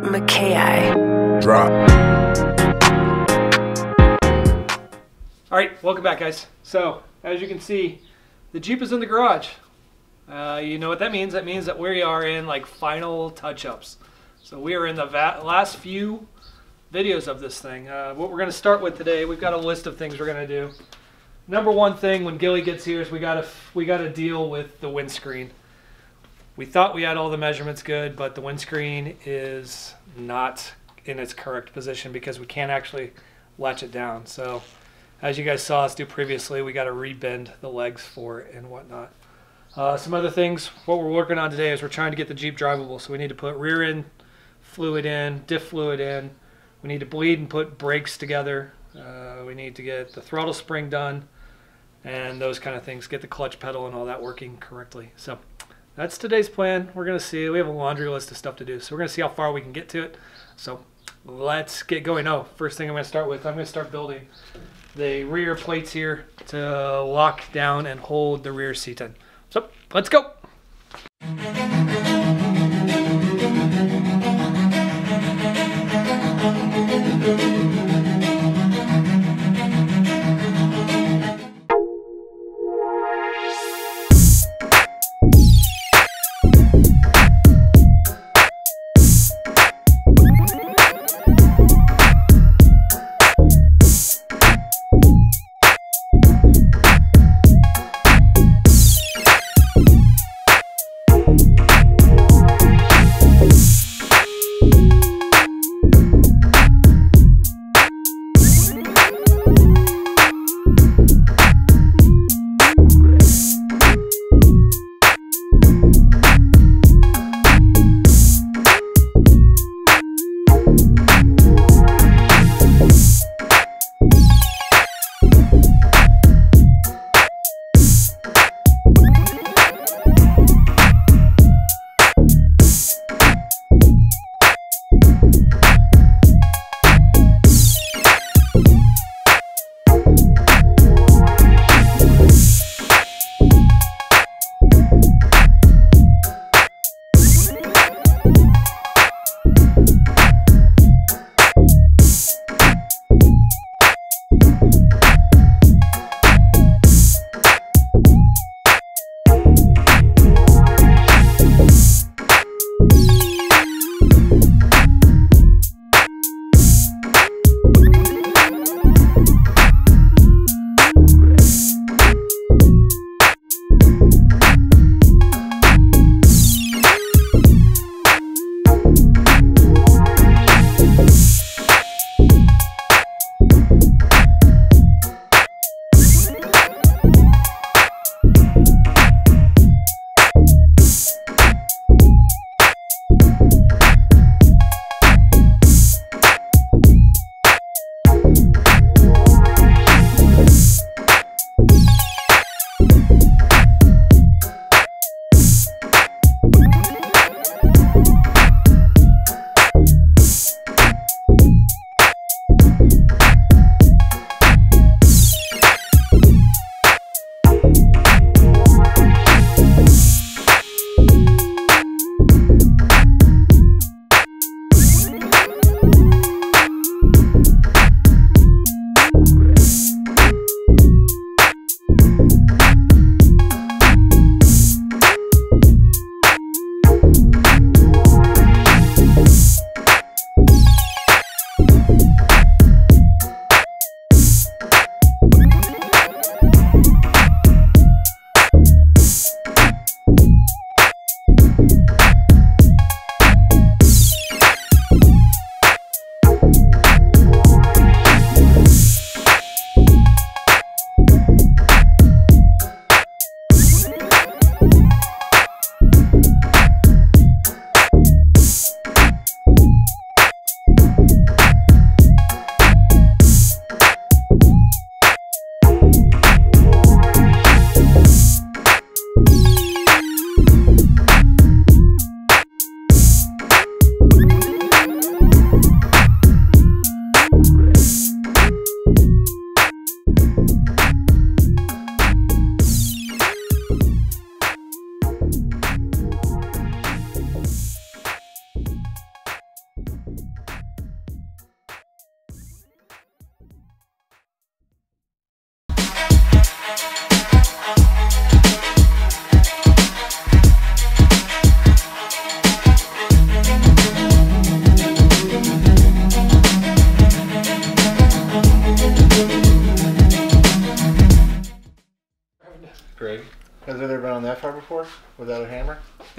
Makaih. Drop. Alright, welcome back, guys. So, as you can see, the Jeep is in the garage. You know what that means? That means that we are in like final touch-ups. So we are in the last few videos of this thing. What we're going to start with today, we've got a list of things we're going to do. Number one thing when Gilly gets here is we got to deal with the windscreen. We thought we had all the measurements good, but the windscreen is not in its correct position because we can't actually latch it down. So as you guys saw us do previously, we got to rebend the legs for it and whatnot. Some other things, what we're working on today is we're trying to get the Jeep drivable. So we need to put rear end fluid in, diff fluid in. We need to bleed and put brakes together. We need to get the throttle spring done and those kind of things. Get the clutch pedal and all that working correctly. So that's today's plan. We're going to see. We have a laundry list of stuff to do. So we're going to see how far we can get to it. So let's get going. Oh, first thing I'm going to start with, I'm going to start building the rear plates here to lock down and hold the rear seat in. So let's go.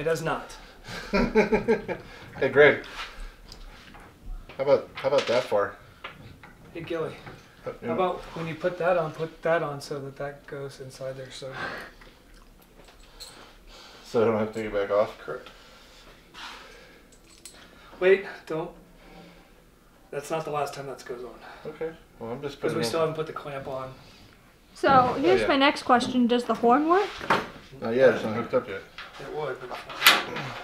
does not. Hey, Greg. How about that far? Hey, Gilly. How about when you put that on so that goes inside there. So I don't have to take it back off? Correct. Wait, don't. That's not the last time that goes on. Okay. Well, I'm just Because putting we still haven't put the clamp on. So here's my next question: does the horn work? Yeah, it's not hooked up yet. It would. But...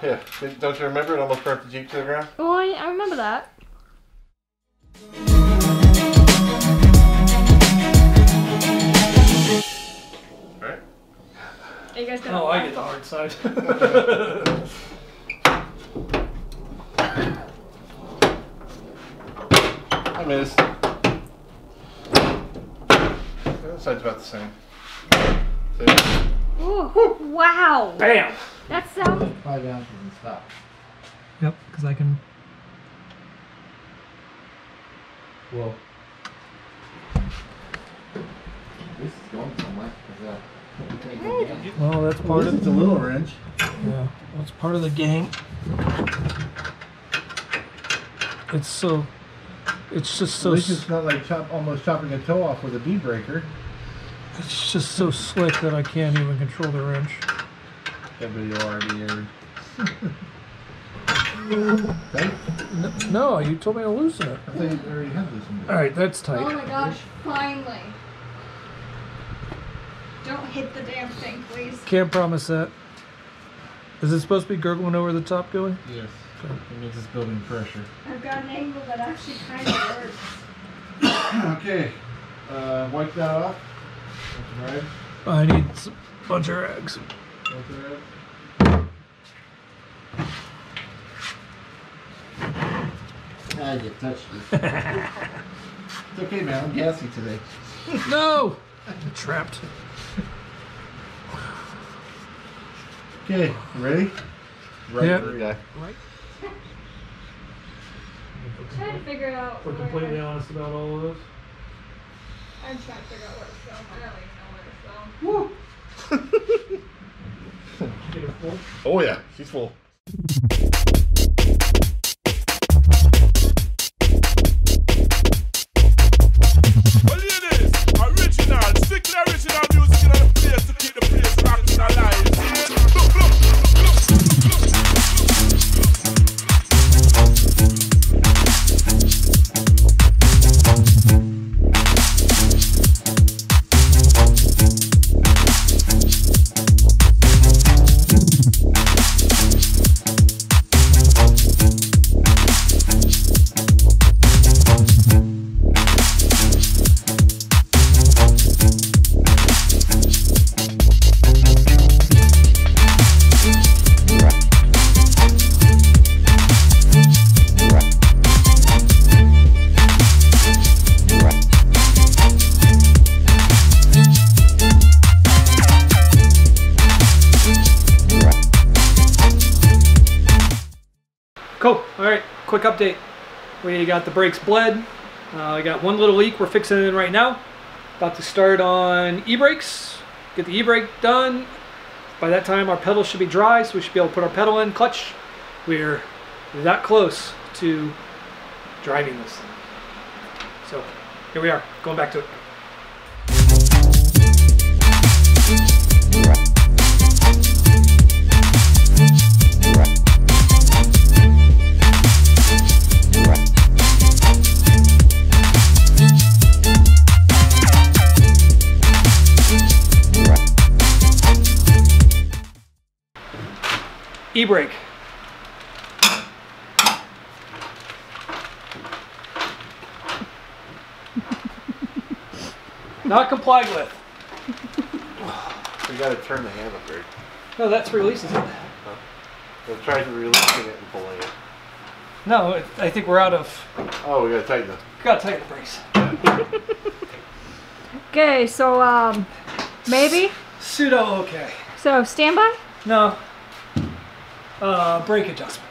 Yeah. Don't you remember? It almost burnt the Jeep to the ground. Oh, I remember that. Right. Are you guys gonna? Oh, I get the hard side. I missed. The other side's about the same. Ooh, wow. Bam! That sounds. 5 ounces and stop. Yep, because I can. Well, this is going somewhere. Well, that's Well, this is a little wrench. Yeah, that's part of the game. It's just so. At least it's not like almost chopping a toe off with a bead breaker. It's just so slick that I can't even control the wrench. That video already aired. No, you told me to loosen it. I thought you already had loosened it. All right, that's tight. Oh my gosh! Finally. Don't hit the damn thing, please. Can't promise that. Is it supposed to be gurgling over the top, Gilly? Yes. It means it's building pressure. I've got an angle that actually kind of works. Okay. Wipe that off. Right. I need a bunch of rags. Wipe that off. Ah, you touched it. It's okay, man. I'm gassy today. No! I'm trapped. Okay, you ready? Right. Yep. Yeah. Right. Trying to figure out. We're completely honest about all of this. I'm trying to figure out where to film. I don't even know where to film. Woo! Get it full. Oh yeah, she's full. Well, ladies, original, strictly original music in the place to keep the place rocking alive. Cool. All right, quick update. We got the brakes bled. We got one little leak we're fixing it in right now. About to start on e-brakes. Get the e-brake done. By that time our pedal should be dry, so we should be able to put our pedal in, clutch. We're that close to driving this thing. So here we are, going back to it. E-brake. Not complied with. You gotta turn the handle, Greg. No, that's releases it. Huh? We'll try to releasing it and pulling it. No, I think we're out of. Oh, we gotta tighten it. Gotta tighten the brakes. Okay, so maybe. Pseudo okay. So standby. No. Brake adjustment.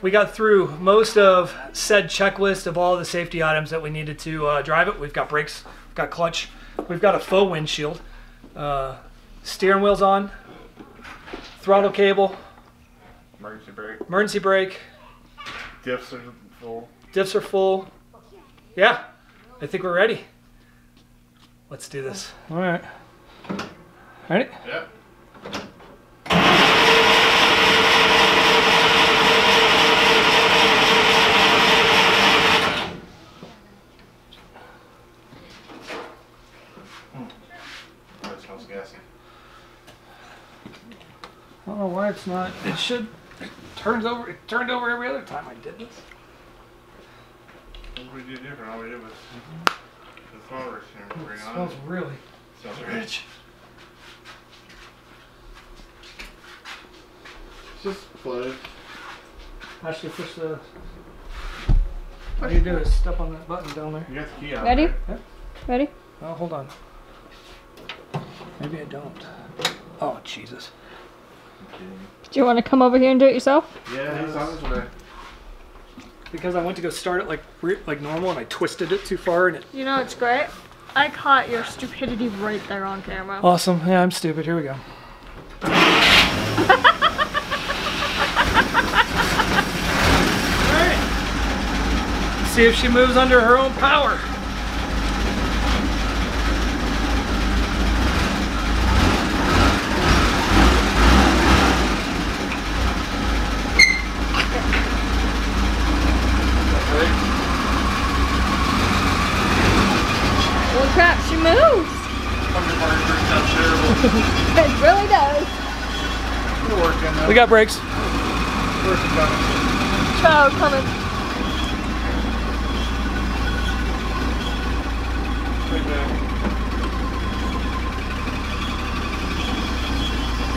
we got through most of said checklist of all the safety items that we needed to drive it. We've got brakes, we've got clutch, we've got a faux windshield, steering wheel's on, throttle cable, emergency brake, Diffs are full. diffs are full. Yeah, I think we're ready. Let's do this. All right. Ready? Yep. That smells gassy. I don't know why it's not. It should. It turned over every other time I did this. What did we do different? All we did was the flowers and It bring smells on. really Smells rich. It's just flooded. Actually, push the. All you do is step on that button down there. You got the key on. Ready? There. Yep. Ready? Oh, hold on. Maybe I don't. Oh, Jesus. Do you want to come over here and do it yourself? Yeah, he's on his way. Because I went to go start it like normal and I twisted it too far and it. You know, it's great. I caught your stupidity right there on camera. Awesome. Yeah, I'm stupid. Here we go. Alright. See if she moves under her own power. Well, crap, she moves. It really does. We're working. We got brakes. Working on it. Oh, coming.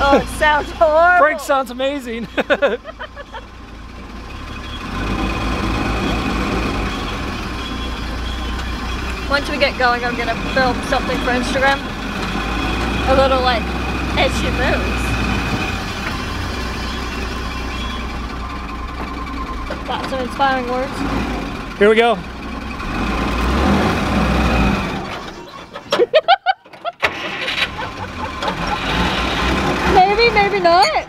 Oh, it sounds horrible. Brake sounds amazing. Once we get going, I'm gonna film something for Instagram. A little like as she moves. Got some inspiring words. Here we go. Maybe, maybe not.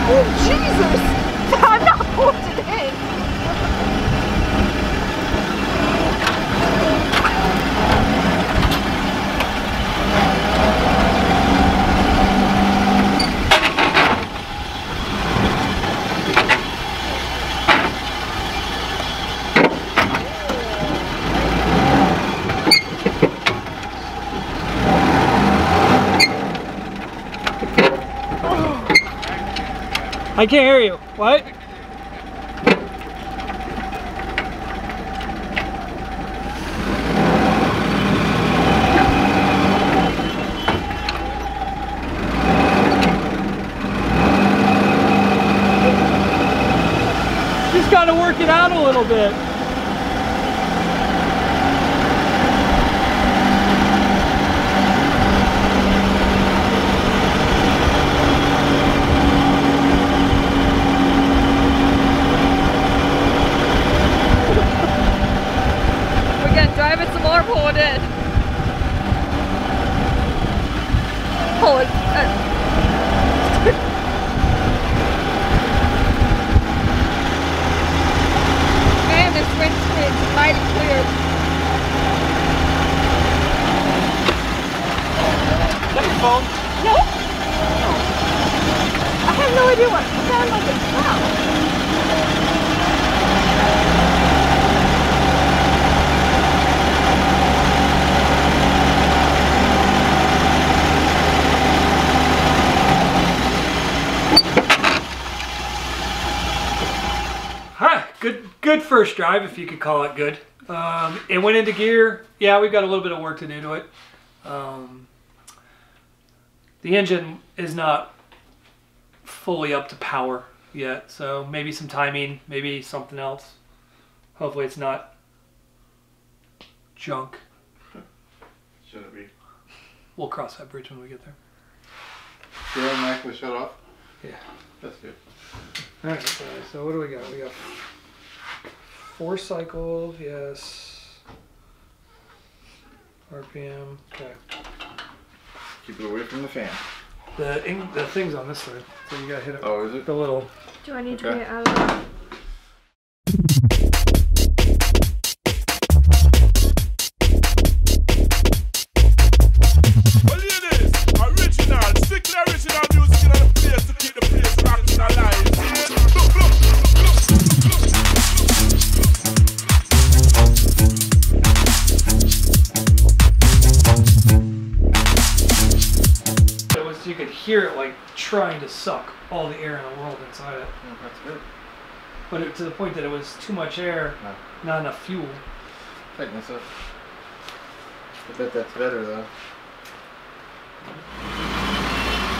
Oh, Jesus! I'm not holding it in. I can't hear you. What? Just gotta work it out a little bit. We're gonna drive it some more, pull it in. Pull it. Man, this windscreen's mighty clear. Is that your phone? No. I have no idea what it sounds like. It's loud. Huh, good first drive, if you could call it good. It went into gear. Yeah, we've got a little bit of work to do to it. The engine is not fully up to power. yet. So maybe some timing, maybe something else. Hopefully it's not junk. Shouldn't be. We'll cross that bridge when we get there. The other mic was shut off? Yeah. That's good. Alright, so what do we got? We got 4 cycles, yes. RPM, okay. Keep it away from the fan. The thing's on this side, so you gotta hit it. Oh, is it? The little. Do I need to Okay. get out of that? Well, it is original, strictly original music in the place to keep the place rocking alive. Look, look, It was, you could hear it like trying to suck all the air in the world inside it. Oh, that's good. But to the point that it was too much air, No. not enough fuel. Tighten this up. I bet that's better though.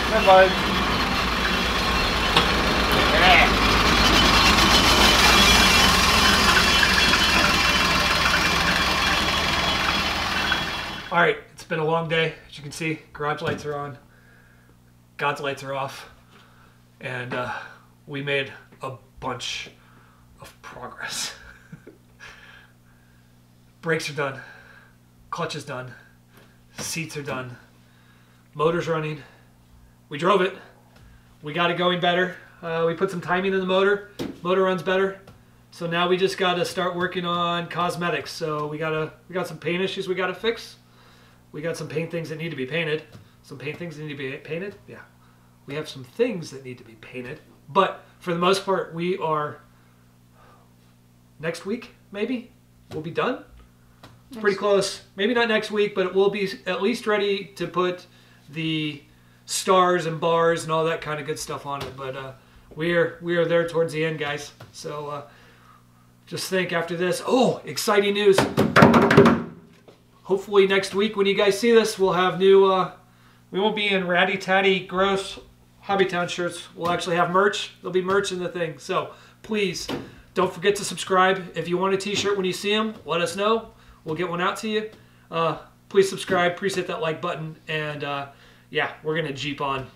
Hi, bud. All right, it's been a long day. As you can see, garage lights are on. God's lights are off. And we made a bunch of progress. Brakes are done. Clutch is done. Seats are done. Motor's running. We drove it. We got it going better. We put some timing in the motor. Motor runs better. So now we just got to start working on cosmetics. So we got some paint issues we got to fix. We got some paint things that need to be painted. Some paint things that need to be painted. Yeah. We have some things that need to be painted. But for the most part, we are next week, maybe, we'll be done. It's pretty close. Maybe not next week, but it will be at least ready to put the stars and bars and all that kind of good stuff on it. But we are there towards the end, guys. So just think after this. Oh, exciting news! Hopefully next week when you guys see this, we'll have new. We won't be in ratty tatty gross Hobbytown shirts. We'll actually have merch. There'll be merch in the thing. So please don't forget to subscribe. If you want a t-shirt when you see them, let us know. We'll get one out to you. Please subscribe. Please hit that like button. And yeah, we're going to Jeep on.